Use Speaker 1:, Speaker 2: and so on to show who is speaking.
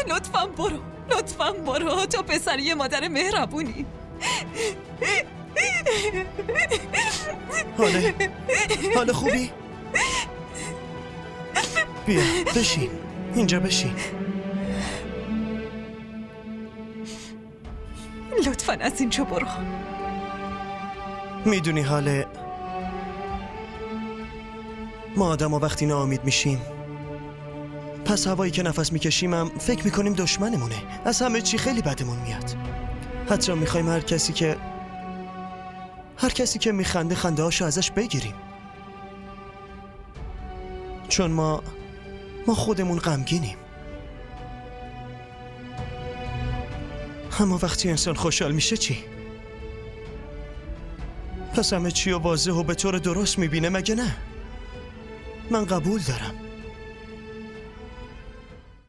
Speaker 1: لطفاً برو، لطفاً برو، تو پسری مادر مهربونی.
Speaker 2: حاله خوبی؟ بیا بشین، اینجا بشین.
Speaker 1: لطفاً از اینجا برو.
Speaker 2: میدونی حاله، ما آدم ها وقتی ناامید میشیم، پس هوایی که نفس میکشیم هم فکر میکنیم دشمنمونه. از همه چی خیلی بدمون میاد. حتی میخوایم هر کسی که میخنده خنده هاشو ازش بگیریم، چون ما خودمون غمگینیم. اما وقتی انسان خوشحال میشه چی؟ پس همه چی رو واضح و به طور درست میبینه، مگه نه؟ من قبول دارم.